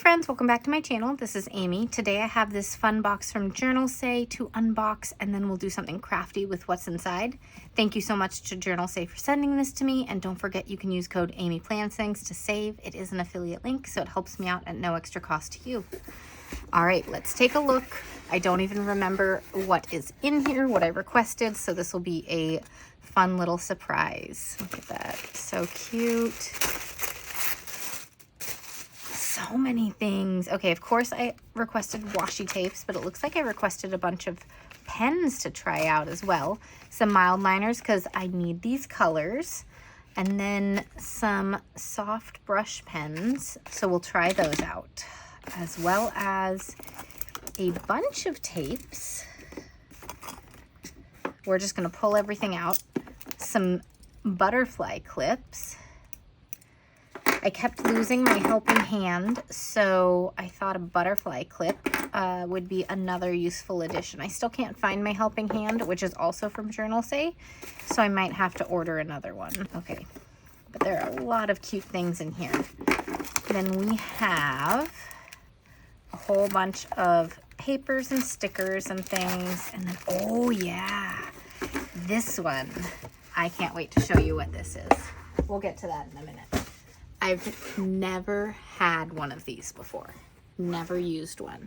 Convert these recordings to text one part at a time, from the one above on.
friends, welcome back to my channel. This is Amy. Today I have this fun box from Journalsay to unbox, and then we'll do something crafty with what's inside. Thank you so much to Journalsay for sending this to me, and don't forget you can use code AmyPlansThings to save. It is an affiliate link, so it helps me out at no extra cost to you. All right, let's take a look. I don't even remember what is in here, what I requested, so this will be a fun little surprise. Look at that, so cute. So many things. Okay, of course I requested washi tapes, but it looks like I requested a bunch of pens to try out as well. Some mild liners because I need these colors, and then some soft brush pens, so we'll try those out, as well as a bunch of tapes. We're just going to pull everything out. Some butterfly clips. I kept losing my helping hand, so I thought a butterfly clip would be another useful addition. I still can't find my helping hand, which is also from Journalsay, so I might have to order another one. Okay, but there are a lot of cute things in here. Then we have a whole bunch of papers and stickers and things, and then, oh yeah, this one. I can't wait to show you what this is. We'll get to that in a minute. I've never had one of these before, never used one.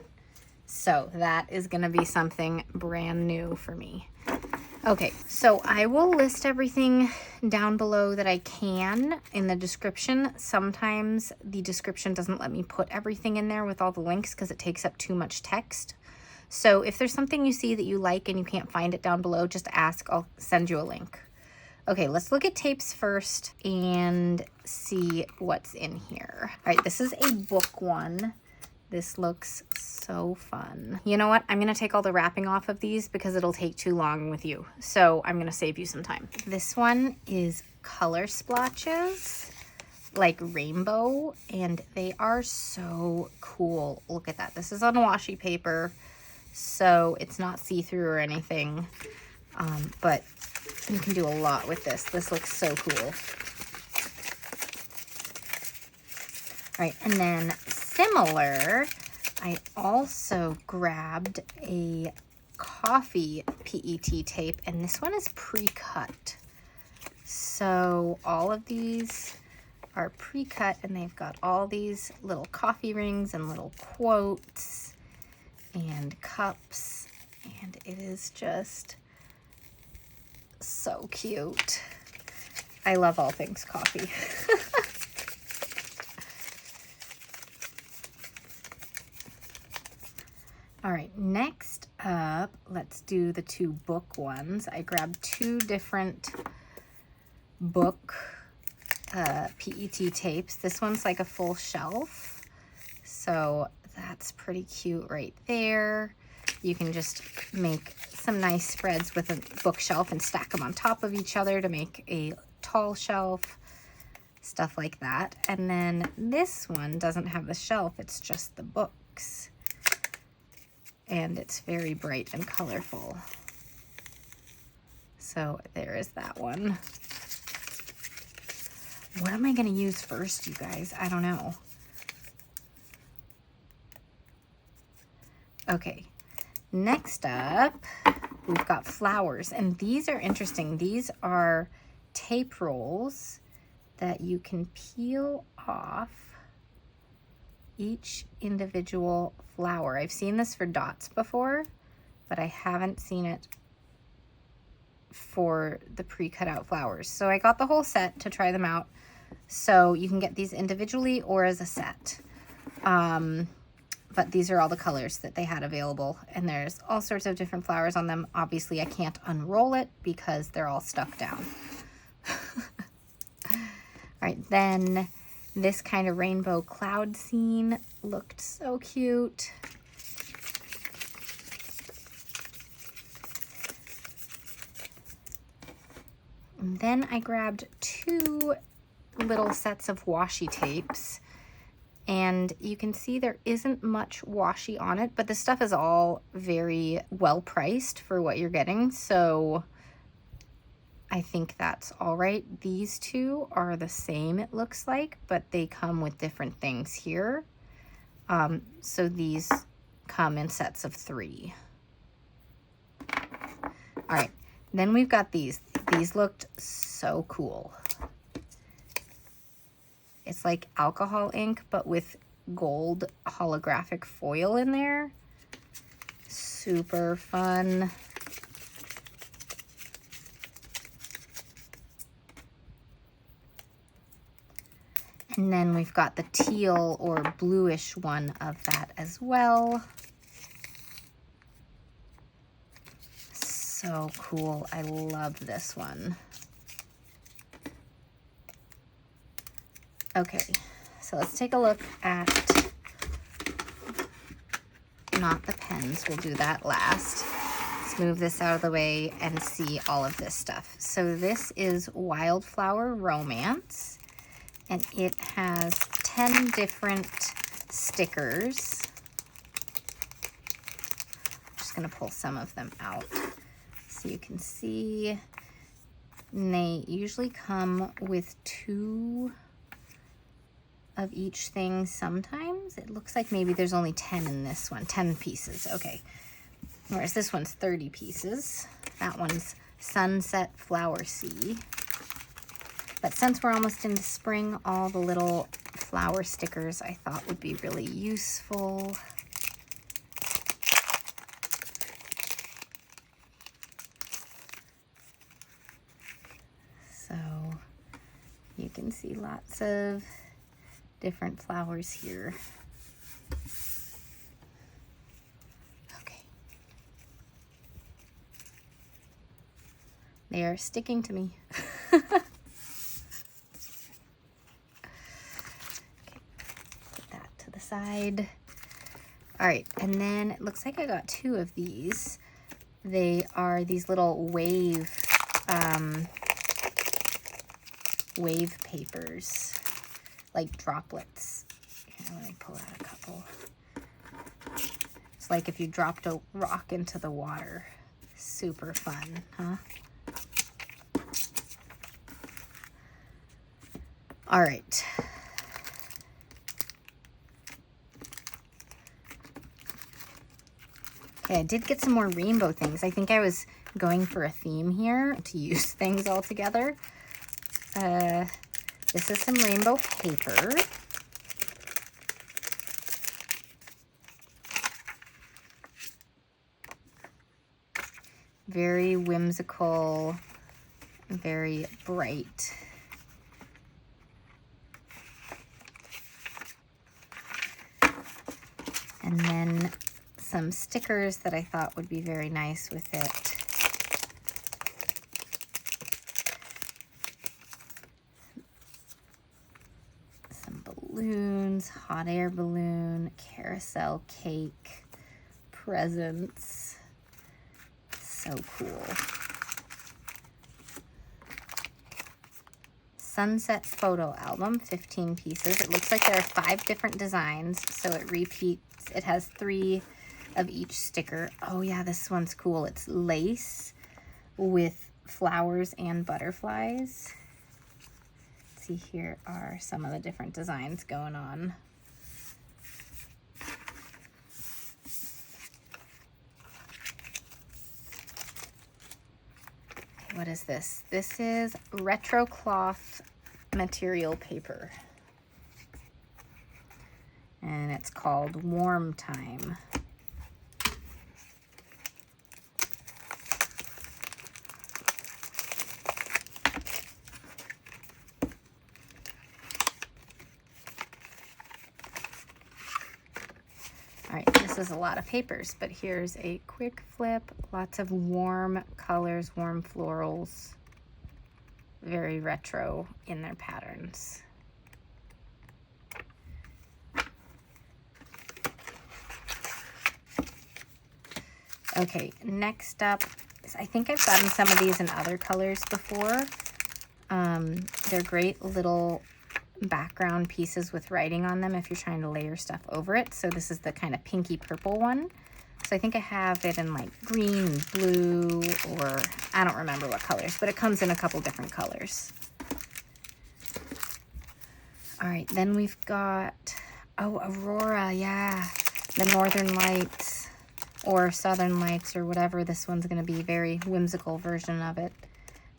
So that is gonna be something brand new for me. Okay, so I will list everything down below that I can in the description. Sometimes the description doesn't let me put everything in there with all the links because it takes up too much text. So if there's something you see that you like and you can't find it down below, just ask, I'll send you a link. Okay, let's look at tapes first and see what's in here. All right, this is a book one. This looks so fun. You know what? I'm gonna take all the wrapping off of these because it'll take too long with you. So I'm gonna save you some time. This one is color splotches, like rainbow, and they are so cool. Look at that. This is on washi paper, so it's not see-through or anything, but you can do a lot with this. This looks so cool. All right, and then similar, I also grabbed a coffee PET tape, and this one is pre-cut. So all of these are pre-cut, and they've got all these little coffee rings and little quotes and cups, and it is just so cute. I love all things coffee. All right, next up, let's do the two book ones. I grabbed two different book PET tapes. This one's like a full shelf, so that's pretty cute right there. You can just make some nice spreads with a bookshelf and stack them on top of each other to make a tall shelf, stuff like that. And then this one doesn't have the shelf, it's just the books. And it's very bright and colorful. So there is that one. What am I gonna use first, you guys? I don't know. Okay. Next up, we've got flowers, and these are interesting. These are tape rolls that you can peel off each individual flower. I've seen this for dots before, but I haven't seen it for the pre-cut out flowers. So I got the whole set to try them out. So you can get these individually or as a set. But these are all the colors that they had available, and there's all sorts of different flowers on them. Obviously, I can't unroll it because they're all stuck down. All right, then this kind of rainbow cloud scene looked so cute. And then I grabbed two little sets of washi tapes. And you can see there isn't much washi on it, but this stuff is all very well priced for what you're getting. So I think that's all right. These two are the same, it looks like, but they come with different things here. So these come in sets of 3. All right, then we've got these. These looked so cool. It's like alcohol ink, but with gold holographic foil in there. Super fun. And then we've got the teal or bluish one of that as well. So cool. I love this one. Okay, so let's take a look at, not the pens, we'll do that last. Let's move this out of the way and see all of this stuff. So this is Wildflower Romance, and it has 10 different stickers. I'm just gonna pull some of them out so you can see. And they usually come with 2 of each thing sometimes. It looks like maybe there's only 10 in this one, 10 pieces, okay. Whereas this one's 30 pieces. That one's Sunset Flower Sea. But since we're almost into spring, all the little flower stickers I thought would be really useful. So you can see lots of different flowers here. Okay. They are sticking to me. Okay, put that to the side. All right, and then it looks like I got 2 of these. They are these little wave papers, like droplets. Here, let me pull out a couple. It's like if you dropped a rock into the water. Super fun, huh? All right. Okay, I did get some more rainbow things. I think I was going for a theme here to use things all together. This is some rainbow paper. Very whimsical, very bright. And then some stickers that I thought would be very nice with it. Balloons, hot air balloon, carousel cake, presents. So cool. Sunset photo album, 15 pieces. It looks like there are 5 different designs, so it repeats. It has 3 of each sticker. Oh yeah, this one's cool. It's lace with flowers and butterflies. See, here are some of the different designs going on. Okay, what is this? This is retro cloth material paper. And it's called Warm Time. All right, this is a lot of papers, but here's a quick flip. Lots of warm colors, warm florals. Very retro in their patterns. Okay, next up, I think I've gotten some of these in other colors before. They're great little background pieces with writing on them if you're trying to layer stuff over it. So this is the kind of pinky purple one. So I think I have it in like green and blue, or I don't remember what colors, but it comes in a couple different colors. All right, then we've got Oh, Aurora, yeah. The Northern Lights or Southern Lights or whatever. This one's going to be a very whimsical version of it.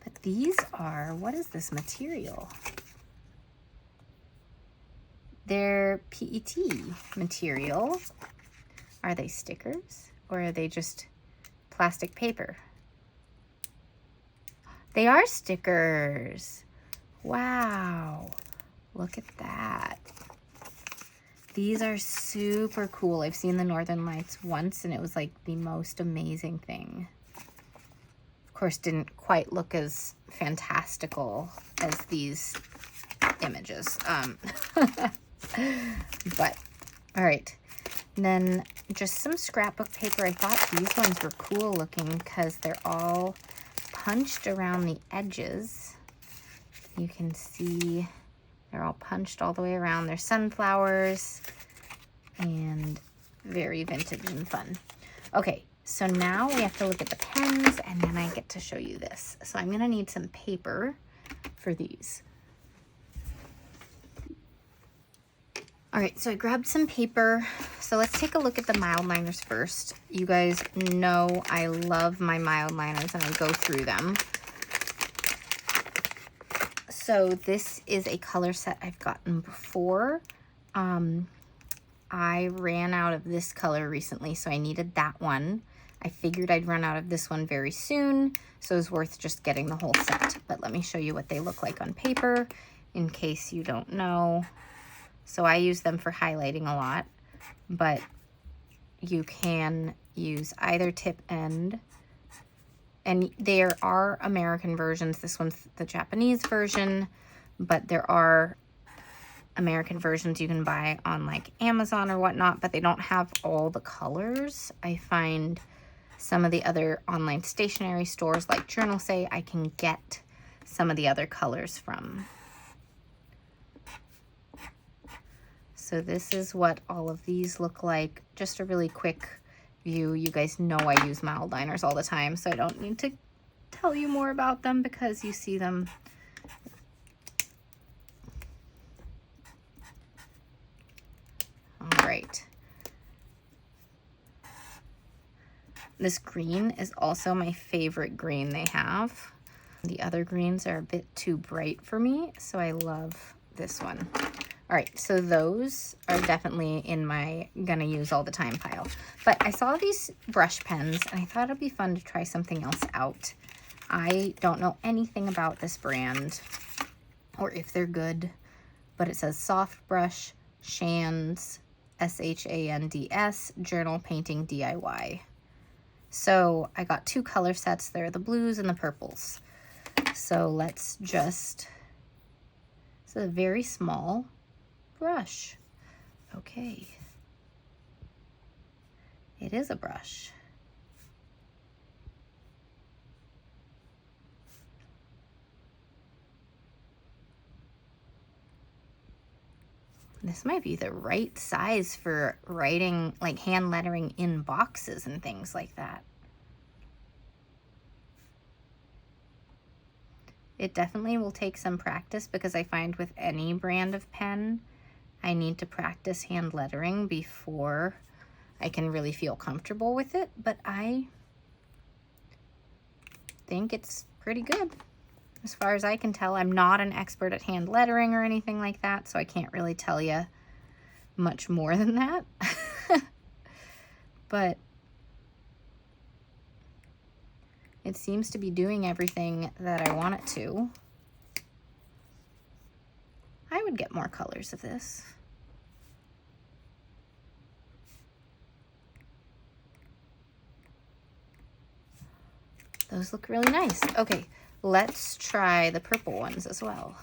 But these are, what is this material? They're PET material. Are they stickers or are they just plastic paper? They are stickers. Wow. Look at that. These are super cool. I've seen the Northern Lights once and it was like the most amazing thing. Of course, didn't quite look as fantastical as these images. But, all right. And then just some scrapbook paper. I thought these ones were cool looking because they're all punched around the edges. You can see they're all punched all the way around. They're sunflowers and very vintage and fun. Okay, so now we have to look at the pens and then I get to show you this. So I'm gonna need some paper for these. All right, so I grabbed some paper. So let's take a look at the mild liners first. You guys know I love my mild liners and I go through them. So this is a color set I've gotten before. I ran out of this color recently, so I needed that one. I figured I'd run out of this one very soon, so it was worth just getting the whole set. But let me show you what they look like on paper in case you don't know. So I use them for highlighting a lot, but you can use either tip end. And there are American versions. This one's the Japanese version, but there are American versions you can buy on like Amazon or whatnot, but they don't have all the colors. I find some of the other online stationery stores like Journalsay, I can get some of the other colors from. So this is what all of these look like. Just a really quick view. You guys know I use mild liners all the time, so I don't need to tell you more about them because you see them. All right. This green is also my favorite green they have. The other greens are a bit too bright for me, so I love this one. All right, so those are definitely in my gonna use all the time pile. But I saw these brush pens and I thought it'd be fun to try something else out. I don't know anything about this brand or if they're good, but it says Soft Brush Shands, SHANDS, Journal Painting DIY. So I got two color sets. They're the blues and the purples. So let's just, it's a very small brush. Okay. It is a brush. This might be the right size for writing, like hand lettering in boxes and things like that. It definitely will take some practice because I find with any brand of pen, I need to practice hand lettering before I can really feel comfortable with it, but I think it's pretty good. As far as I can tell, I'm not an expert at hand lettering or anything like that, so I can't really tell you much more than that. But it seems to be doing everything that I want it to. I would get more colors of this. Those look really nice. Okay, let's try the purple ones as well.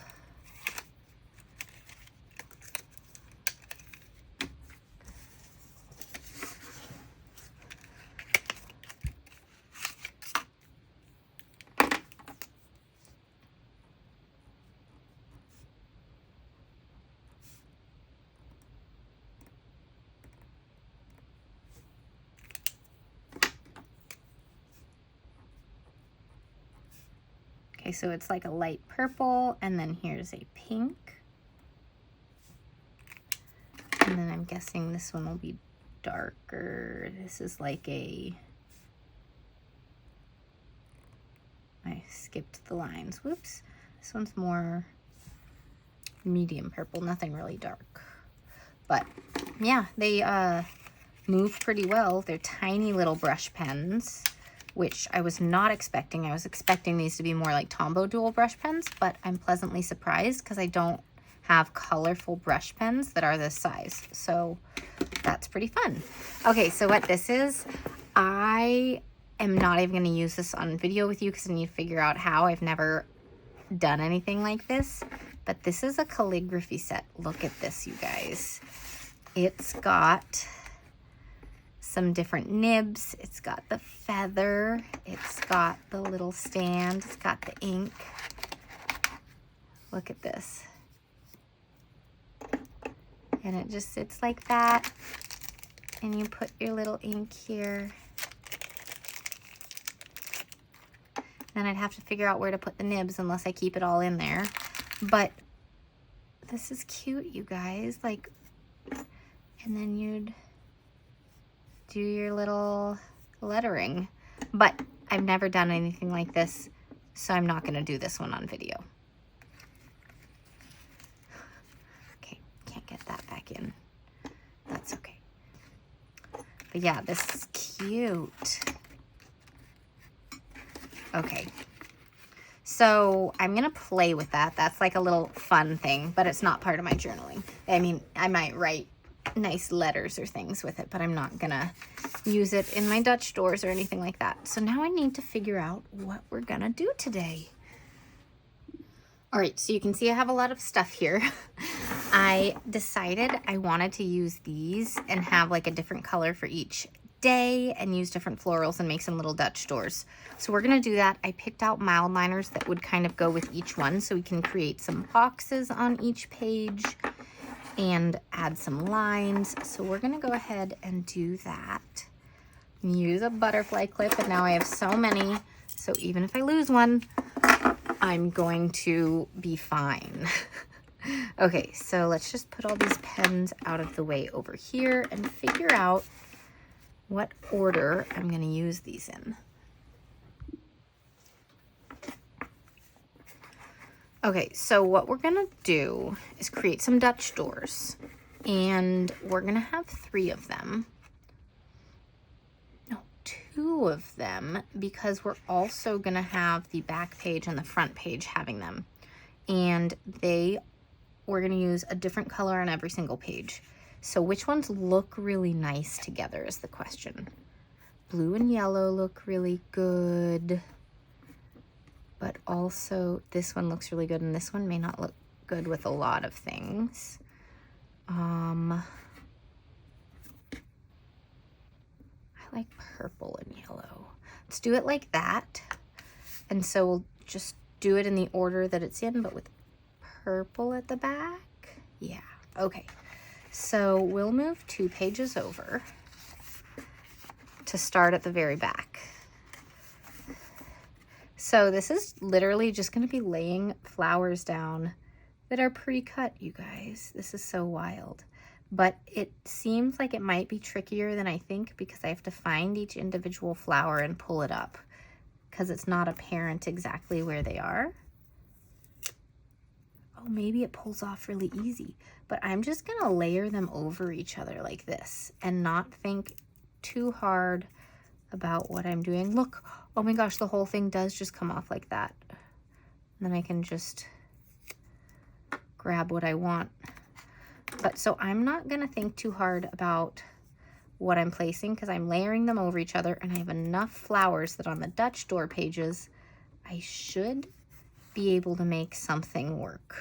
Okay, so it's like a light purple, and then here's a pink. And then guessing this one will be darker. This is like a, I skipped the lines, whoops. This one's more medium purple, nothing really dark. But yeah, they move pretty well. They're tiny little brush pens, which I was not expecting. I was expecting these to be more like Tombow dual brush pens, but I'm pleasantly surprised because I don't have colorful brush pens that are this size. So that's pretty fun. Okay, so what this is, I am not even going to use this on video with you because I need to figure out how. I've never done anything like this, but this is a calligraphy set. Look at this, you guys. It's got some different nibs. It's got the feather. It's got the little stand. It's got the ink. Look at this. And it just sits like that. And you put your little ink here. Then I'd have to figure out where to put the nibs unless I keep it all in there. But this is cute, you guys. Like, and then you'd do your little lettering. But I've never done anything like this, so I'm not gonna do this one on video. Okay, can't get that back in. That's okay. But yeah, this is cute. Okay, so I'm gonna play with that. That's like a little fun thing, but it's not part of my journaling. I mean, I might write nice letters or things with it, but I'm not gonna use it in my Dutch doors or anything like that. So now I need to figure out what we're gonna do today. All right, so you can see I have a lot of stuff here. I decided I wanted to use these and have like a different color for each day and use different florals and make some little Dutch doors. So we're gonna do that. I picked out mild liners that would kind of go with each one so we can create some boxes on each page and add some lines. So we're gonna go ahead and do that. Use a butterfly clip, and now I have so many, so even if I lose one, I'm going to be fine. Okay, so let's just put all these pens out of the way over here and figure out what order I'm going to use these in. Okay, so what we're going to do is create some Dutch doors, and we're going to have 3 of them. No, 2 of them, because we're also going to have the back page and the front page having them. And we're going to use a different color on every single page. So which ones look really nice together is the question. Blue and yellow look really good, but also this one looks really good, and this one may not look good with a lot of things. I like purple and yellow. Let's do it like that. And so we'll just do it in the order that it's in, but with purple at the back. Yeah, okay. So we'll move 2 pages over to start at the very back. So this is literally just going to be laying flowers down that are pre-cut, you guys. This is so wild. But it seems like it might be trickier than I think because I have to find each individual flower and pull it up because it's not apparent exactly where they are. Oh, maybe it pulls off really easy, but I'm just gonna layer them over each other like this and not think too hard about what I'm doing. Look, oh my gosh, the whole thing does just come off like that. And then I can just grab what I want. But so I'm not gonna think too hard about what I'm placing because I'm layering them over each other, and I have enough flowers that on the Dutch door pages, I should be able to make something work.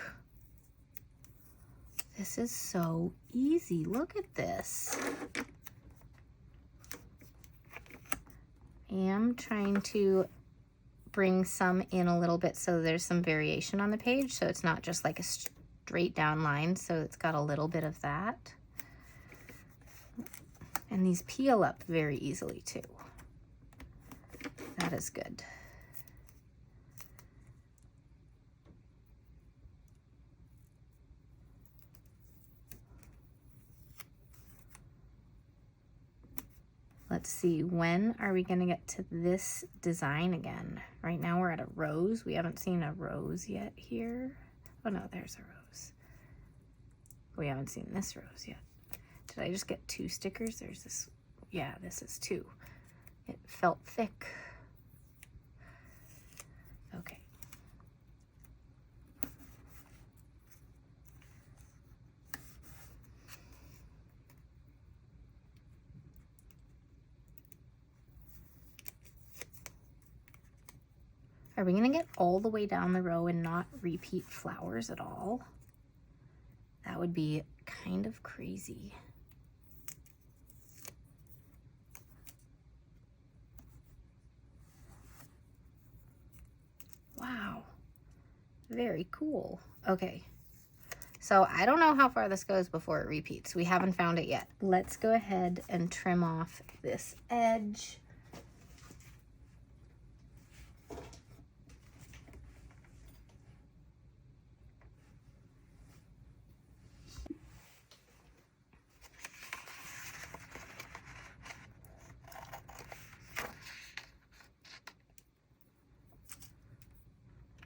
This is so easy. Look at this. I am trying to bring some in a little bit so there's some variation on the page, so it's not just like a straight down line, so it's got a little bit of that. And these peel up very easily too. That is good. let's see, when are we gonna get to this design again? Right now we're at a rose. We haven't seen a rose yet here. Oh no, there's a rose. We haven't seen this rose yet. Did I just get 2 stickers? There's this, yeah, this is 2. It felt thick. Okay. Are we gonna get all the way down the row and not repeat flowers at all? That would be kind of crazy. Wow, very cool. Okay, so I don't know how far this goes before it repeats. We haven't found it yet. Let's go ahead and trim off this edge.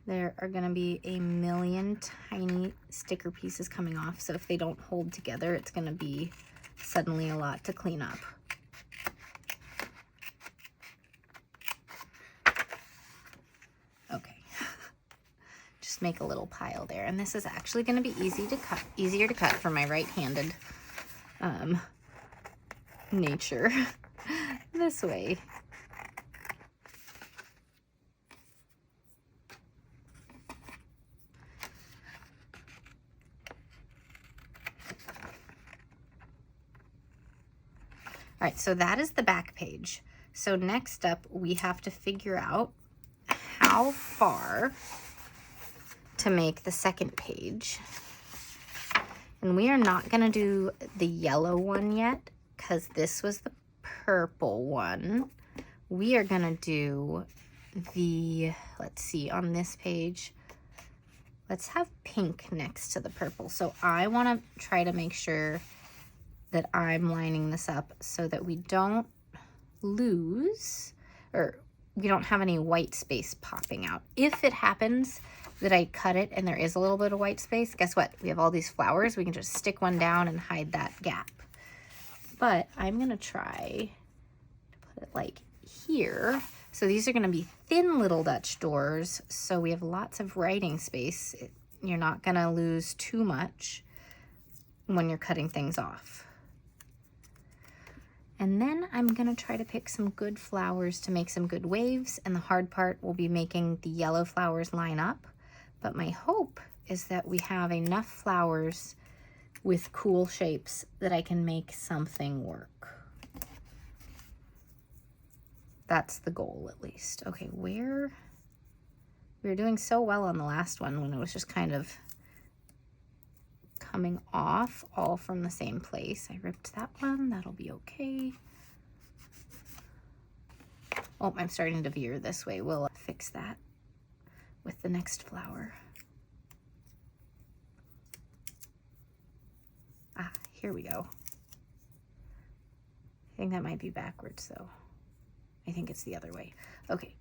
There are going to be a million tiny sticker pieces coming off, so if they don't hold together, it's going to be suddenly a lot to clean up. Okay, just make a little pile there, and this is actually going to be easier to cut for my right-handed nature this way. All right, so that is the back page. So next up, we have to figure out how far to make the second page. And we are not gonna do the yellow one yet, because this was the purple one. We are gonna do the, let's see, on this page, let's have pink next to the purple. So I wanna try to make sure that I'm lining this up so that we don't lose, or we don't have any white space popping out. If it happens that I cut it and there is a little bit of white space, guess what? We have all these flowers. We can just stick one down and hide that gap. But I'm gonna try to put it like here. So these are gonna be thin little Dutch doors, so we have lots of writing space. You're not gonna lose too much when you're cutting things off. And then I'm gonna try to pick some good flowers to make some good waves, and the hard part will be making the yellow flowers line up. But my hope is that we have enough flowers with cool shapes that I can make something work. That's the goal, at least. Okay, where? We were doing so well on the last one when it was just kind of coming off all from the same place. I ripped that one, that'll be okay. Oh, I'm starting to veer this way. We'll fix that with the next flower. Ah, here we go. I think that might be backwards though. I think it's the other way. Okay.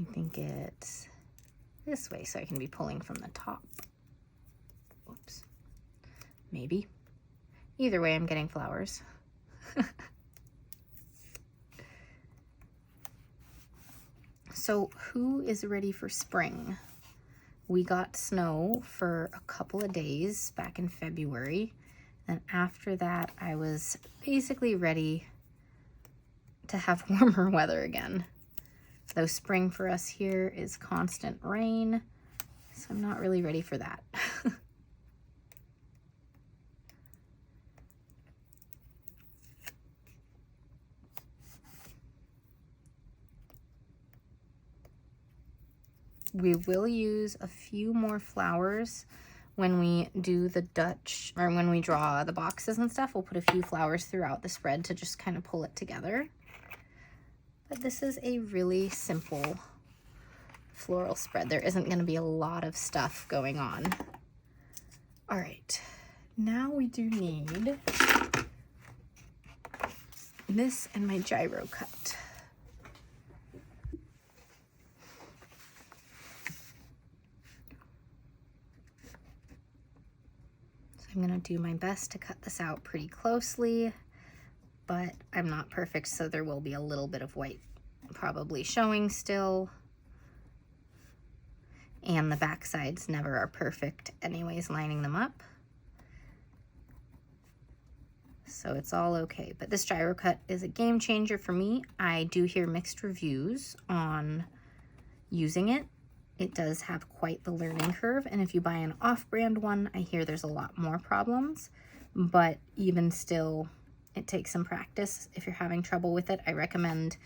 I think it's this way, so I can be pulling from the top. Whoops. Maybe. Either way, I'm getting flowers. So who is ready for spring? We got snow for a couple of days back in February. And after that, I was basically ready to have warmer weather again. Though spring for us here is constant rain, so I'm not really ready for that. We will use a few more flowers when we do the Dutch, or when we draw the boxes and stuff. We'll put a few flowers throughout the spread to just kind of pull it together. But this is a really simple floral spread. There isn't going to be a lot of stuff going on. All right, now we do need this and my gyro cut. So I'm gonna do my best to cut this out pretty closely, but I'm not perfect, so there will be a little bit of white probably showing still. And the back sides never are perfect anyways, lining them up. So it's all okay. But this gyro cut is a game changer for me. I do hear mixed reviews on using it. It does have quite the learning curve. And if you buy an off-brand one, I hear there's a lot more problems. But even still, it takes some practice. If you're having trouble with it, I recommend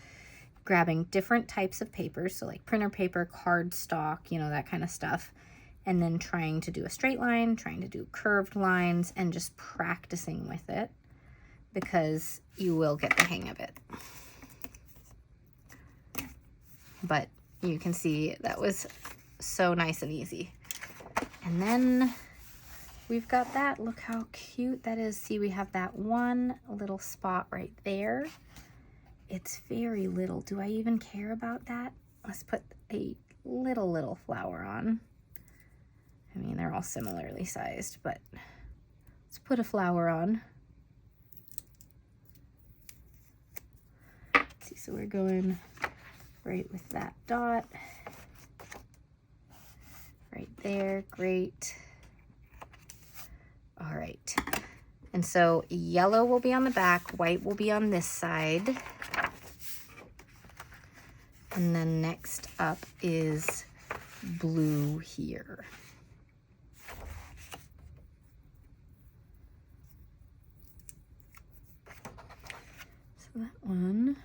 grabbing different types of papers. So like printer paper, cardstock, you know, that kind of stuff. And then trying to do a straight line, trying to do curved lines, and just practicing with it, because you will get the hang of it. But you can see that was so nice and easy. And then we've got that. Look how cute that is. See, we have that one little spot right there. It's very little. Do I even care about that? Let's put a little flower on. I mean, they're all similarly sized, but let's put a flower on. Let's see, so we're going right with that dot. Right there, great. All right. And so yellow will be on the back, white will be on this side. And then next up is blue here. So that one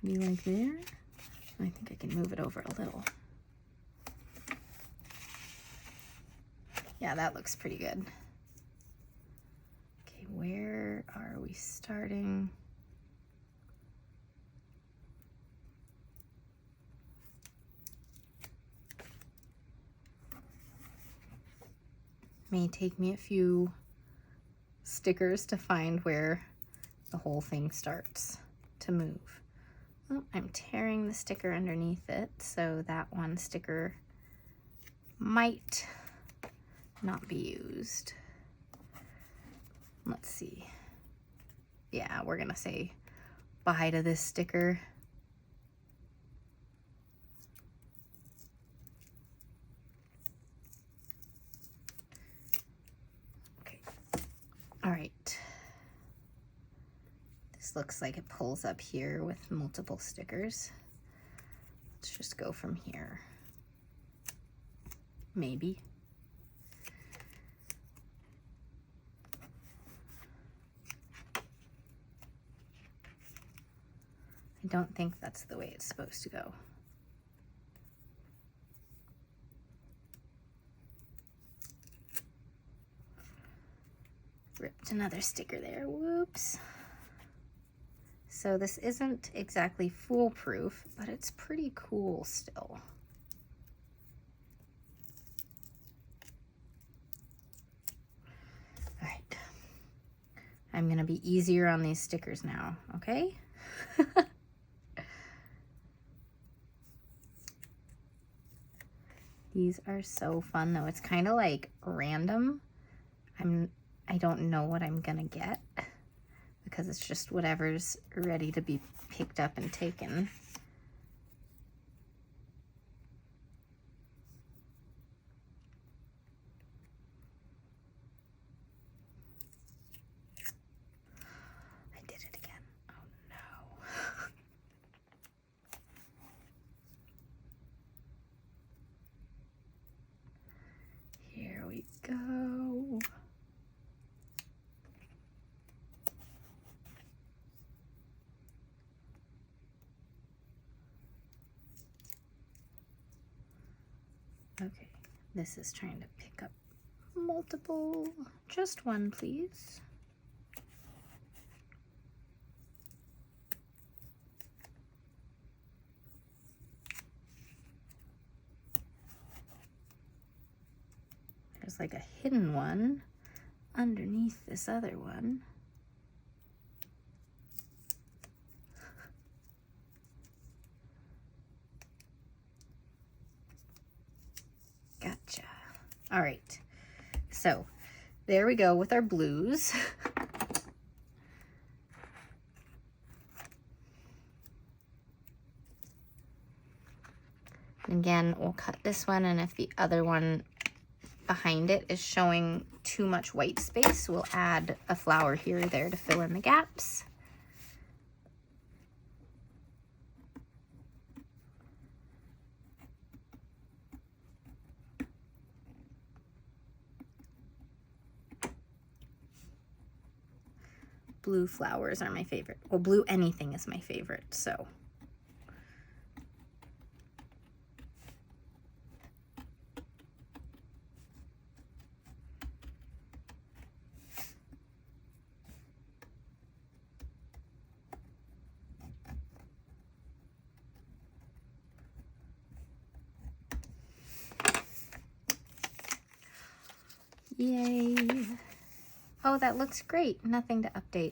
can be like there. I think I can move it over a little. Yeah, that looks pretty good. Okay, where are we starting? May take me a few stickers to find where the whole thing starts to move. Oh, I'm tearing the sticker underneath it, so that one sticker might not be used. Let's see. Yeah, we're gonna say bye to this sticker. Okay. All right. This looks like it pulls up here with multiple stickers. Let's just go from here. Maybe. I don't think that's the way it's supposed to go. Ripped another sticker there, whoops. So this isn't exactly foolproof, but it's pretty cool still. All right, I'm gonna be easier on these stickers now, okay? These are so fun though. It's kind of like random. I don't know what I'm gonna get because it's just whatever's ready to be picked up and taken. I did it again. Oh no. Here we go. Okay, this is trying to pick up multiple. Just one, please. There's like a hidden one underneath this other one. All right, so there we go with our blues. Again, we'll cut this one, and if the other one behind it is showing too much white space, we'll add a flower here or there to fill in the gaps. Blue flowers are my favorite. Well, blue anything is my favorite, so. Yay. Oh, that looks great. Nothing to update.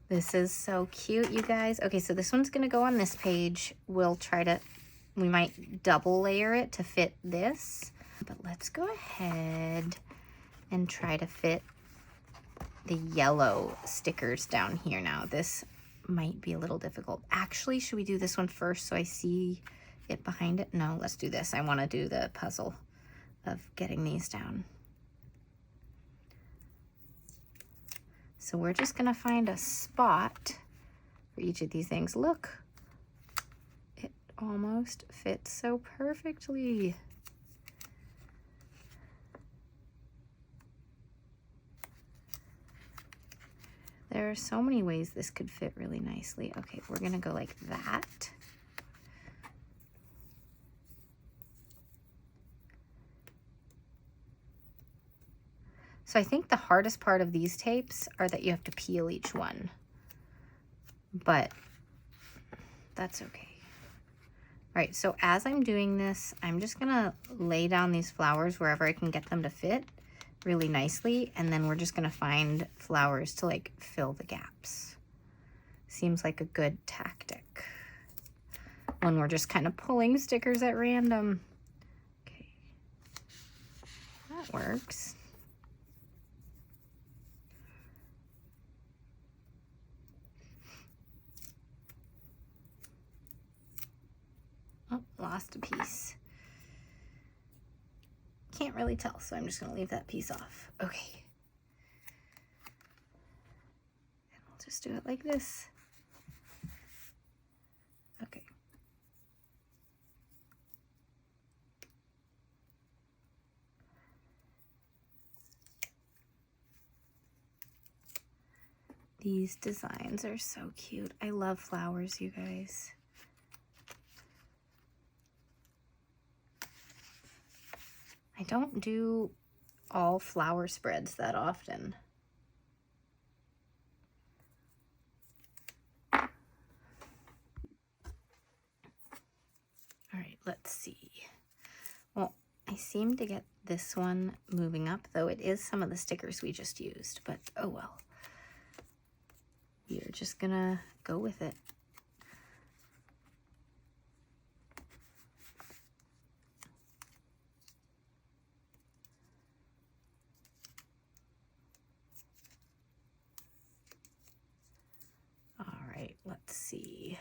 This is so cute, you guys. Okay, so this one's gonna go on this page. We might double layer it to fit this, but let's go ahead and try to fit the yellow stickers down here now. This might be a little difficult. Actually, should we do this one first so I see it behind it? No, let's do this. I wanna do the puzzle of getting these down. So we're just gonna find a spot for each of these things. Look, it almost fits so perfectly. There are so many ways this could fit really nicely. Okay, we're gonna go like that. So I think the hardest part of these tapes are that you have to peel each one, but that's okay. All right, so as I'm doing this, I'm just gonna lay down these flowers wherever I can get them to fit really nicely, and then we're just gonna find flowers to like fill the gaps. Seems like a good tactic when we're just kind of pulling stickers at random. Okay, that works. Oh, lost a piece. Can't really tell, so I'm just gonna leave that piece off. Okay. And I'll just do it like this. Okay. These designs are so cute. I love flowers, you guys. I don't do all flower spreads that often. All right, let's see. Well, I seem to get this one moving up, though it is some of the stickers we just used, but oh well. We're just gonna go with it. Let's see.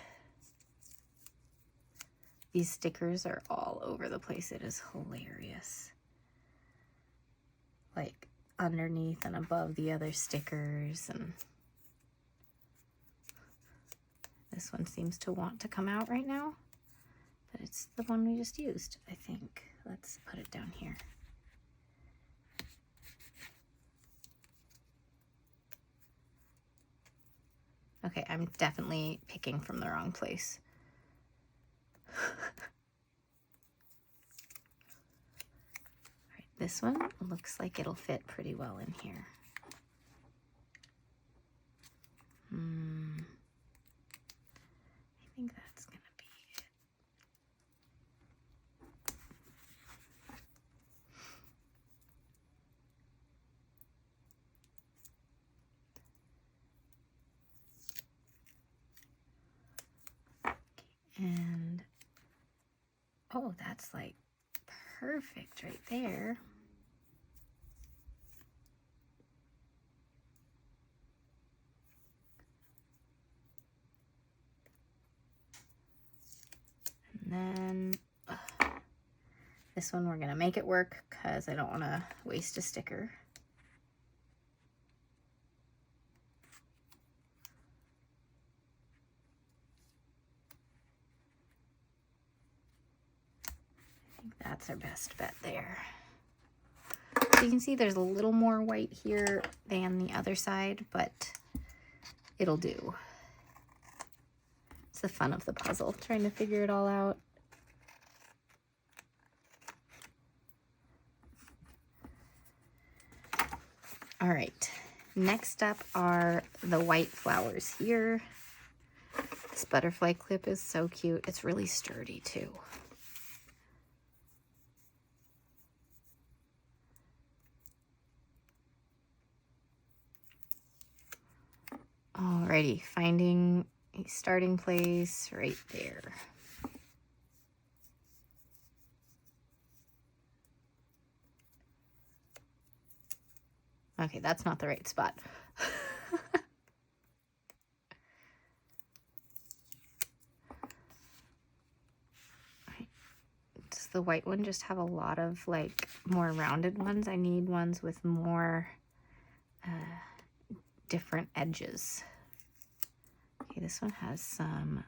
These stickers are all over the place. It is hilarious. Like underneath and above the other stickers, and this one seems to want to come out right now, but it's the one we just used, I think. Let's put it down here. Okay, I'm definitely picking from the wrong place. All right, this one looks like it'll fit pretty well in here. I think that's gonna be it. And oh, that's like perfect right there. And then this one we're gonna make it work because I don't want to waste a sticker. I think that's our best bet there. So you can see there's a little more white here than the other side, but it'll do. It's the fun of the puzzle, trying to figure it all out. All right, next up are the white flowers here. This butterfly clip is so cute. It's really sturdy too. Alrighty, finding a starting place right there. Okay, that's not the right spot. Right. Does the white one just have a lot of like more rounded ones? I need ones with more different edges. Okay, this one has some,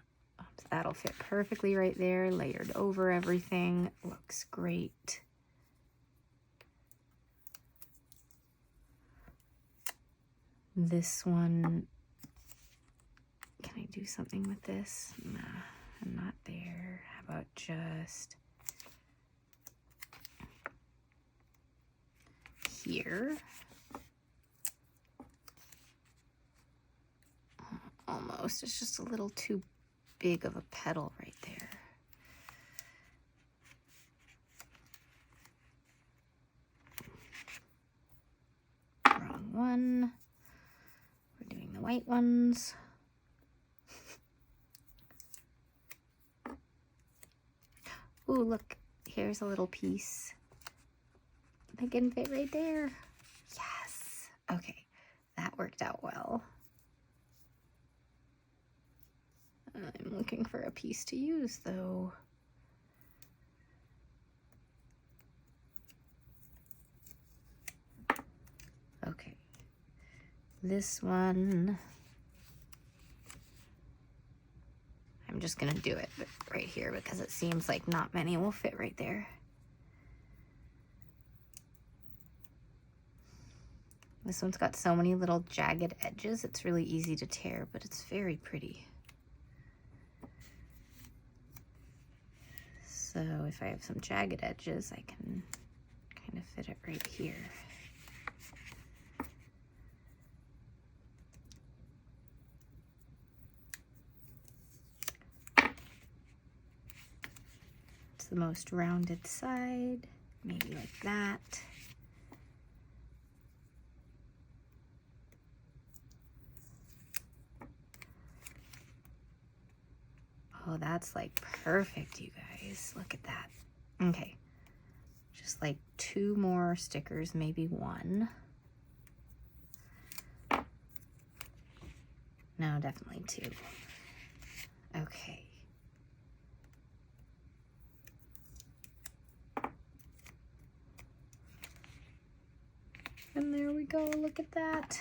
that'll fit perfectly right there, layered over everything. Looks great. This one, can I do something with this? Nah, I'm not there. How about just here? Almost, it's just a little too big of a petal right there. Wrong one. We're doing the white ones. Ooh, look, here's a little piece. I can fit right there. Yes. Okay, that worked out well. I'm looking for a piece to use though. Okay, this one, I'm just gonna do it right here because it seems like not many will fit right there. This one's got so many little jagged edges, it's really easy to tear, but it's very pretty. So if I have some jagged edges, I can kind of fit it right here. It's the most rounded side, maybe like that. Oh, that's like perfect, you guys. Look at that. Okay, just like 2 more stickers, maybe 1. No, definitely 2. Okay. And there we go, look at that.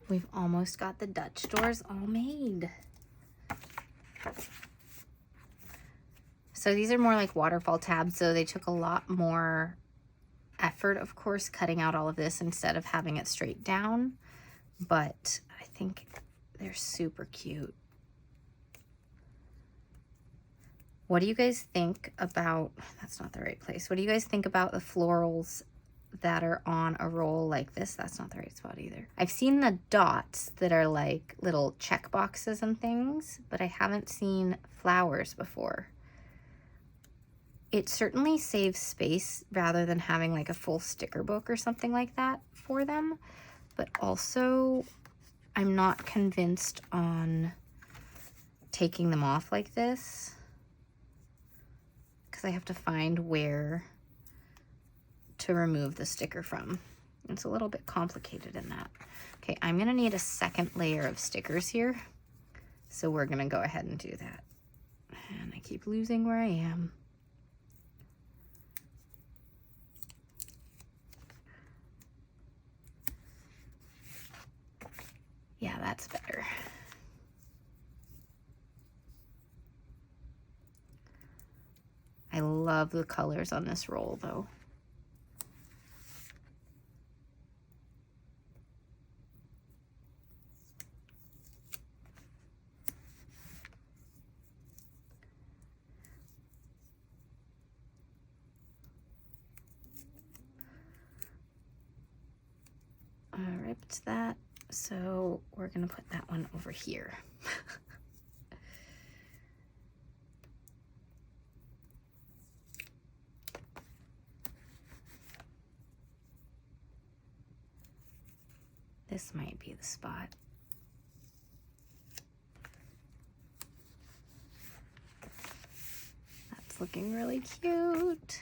We've almost got the Dutch doors all made. So these are more like waterfall tabs, so they took a lot more effort, of course, cutting out all of this instead of having it straight down. But I think they're super cute. What do you guys think about, that's not the right place. What do you guys think about the florals that are on a roll like this? That's not the right spot either. I've seen the dots that are like little check boxes and things, but I haven't seen flowers before. It certainly saves space rather than having like a full sticker book or something like that for them, but also I'm not convinced on taking them off like this because I have to find where to remove the sticker from. It's a little bit complicated in that. Okay, I'm gonna need a second layer of stickers here. So we're gonna go ahead and do that. And I keep losing where I am. Yeah, that's better. I love the colors on this roll though. I ripped that, so we're gonna put that one over here. This might be the spot. That's looking really cute.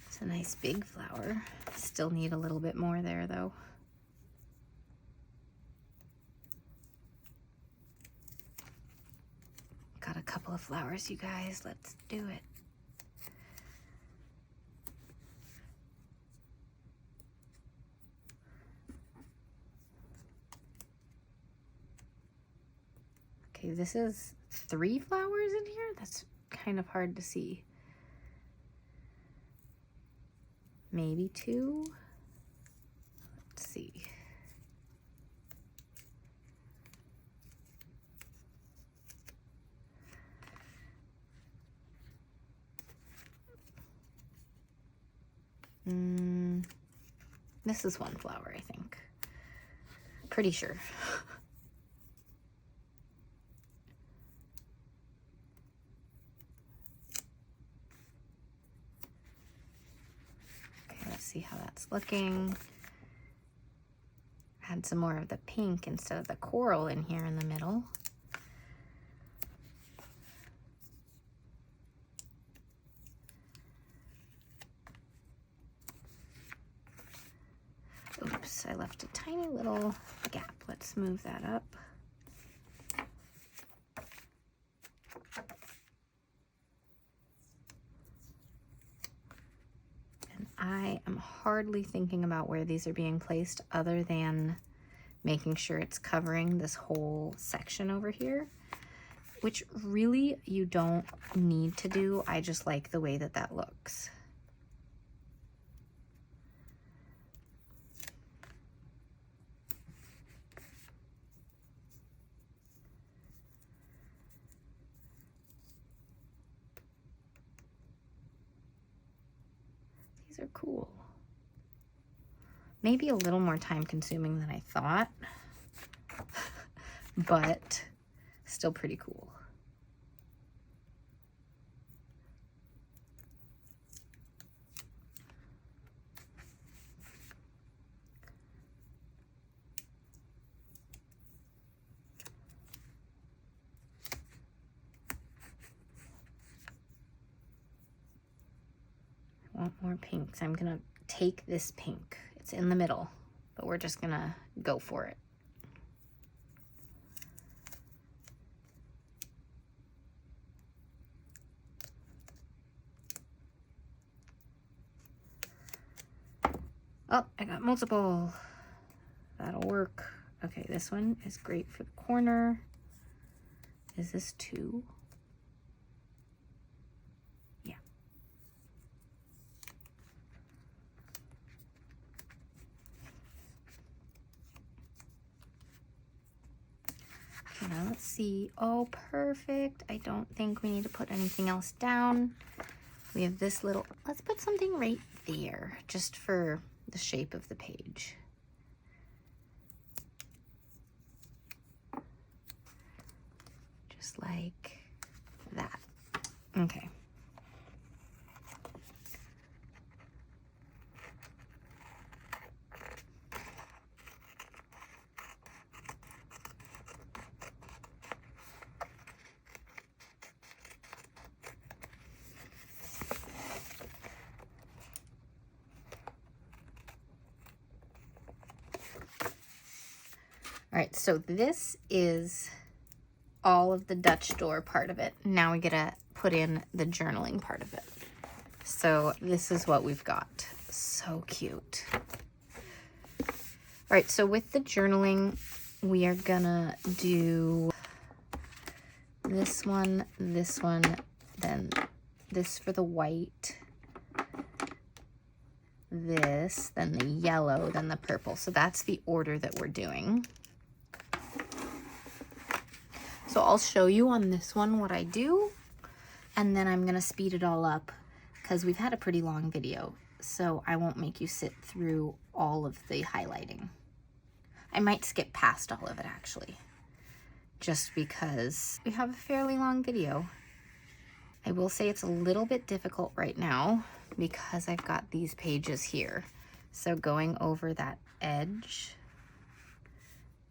It's a nice big flower. Still need a little bit more there though. Got a couple of flowers, you guys. Let's do it. Okay, this is 3 flowers in here. That's kind of hard to see. Maybe 2. Let's see. This is 1 flower, I think. Pretty sure. Okay, let's see how that's looking. Add some more of the pink instead of the coral in here in the middle. Oops, I left a tiny little gap. Let's move that up. And I am hardly thinking about where these are being placed other than making sure it's covering this whole section over here, which really you don't need to do. I just like the way that that looks. These are cool. Maybe a little more time consuming than I thought, but still pretty cool. I want more pinks. I'm gonna take this pink. It's in the middle, but we're just gonna go for it. Oh, I got multiple. That'll work. Okay, this one is great for the corner. Is this 2? Yeah. Okay, now let's see. Oh, perfect. I don't think we need to put anything else down. We have this little, let's put something right there, just for the shape of the page. Just like that. Okay. All right, so this is all of the Dutch door part of it. Now we get to put in the journaling part of it. So this is what we've got. So cute. All right, so with the journaling, we are gonna do this one, then this for the white, this, then the yellow, then the purple. So that's the order that we're doing. So I'll show you on this one what I do, and then I'm gonna speed it all up because we've had a pretty long video, so I won't make you sit through all of the highlighting. I might skip past all of it actually, just because we have a fairly long video. I will say it's a little bit difficult right now because I've got these pages here. So going over that edge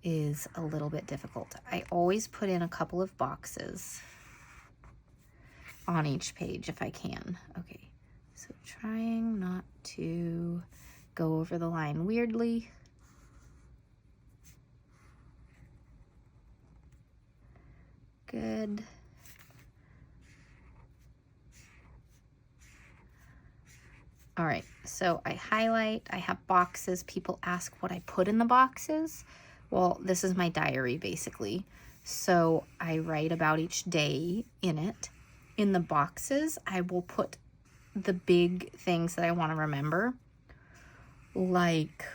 is a little bit difficult. I always put in a couple of boxes on each page if I can. Okay, so trying not to go over the line weirdly. Good. All right, so I highlight, I have boxes. People ask what I put in the boxes. Well, this is my diary basically. So I write about each day in it. In the boxes, I will put the big things that I want to remember. Like,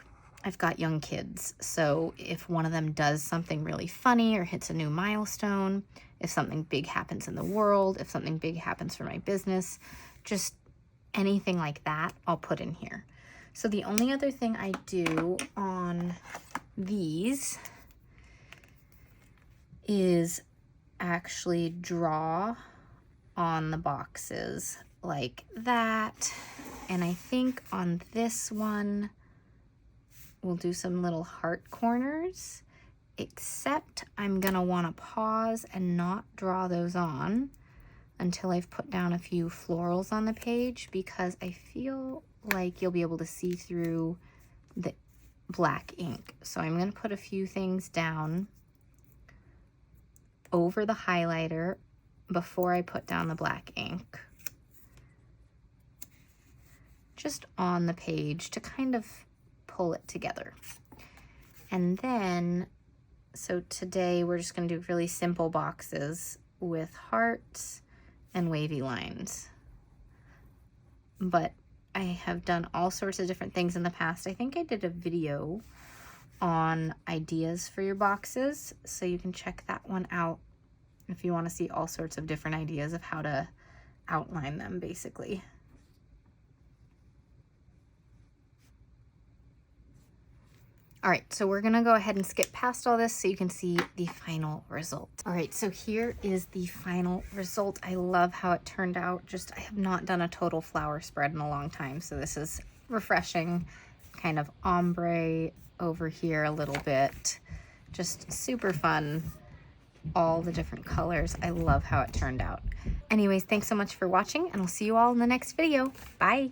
I've got young kids, so if one of them does something really funny or hits a new milestone, if something big happens in the world, if something big happens for my business, just anything like that, I'll put in here. So the only other thing I do on these is actually draw on the boxes like that. And I think on this one, we'll do some little heart corners, except I'm gonna wanna pause and not draw those on until I've put down a few florals on the page, because I feel like you'll be able to see through the black ink. So I'm gonna put a few things down over the highlighter before I put down the black ink, just on the page to kind of pull it together. And then, so today we're just gonna do really simple boxes with hearts and wavy lines. But I have done all sorts of different things in the past. I think I did a video on ideas for your boxes, so you can check that one out if you want to see all sorts of different ideas of how to outline them, basically. All right, so we're gonna go ahead and skip past all this so you can see the final result. All right, so here is the final result. I love how it turned out. Just, I have not done a total flower spread in a long time, so this is refreshing. Kind of ombre over here a little bit. Just super fun. All the different colors. I love how it turned out. Anyways, thanks so much for watching, and I'll see you all in the next video. Bye.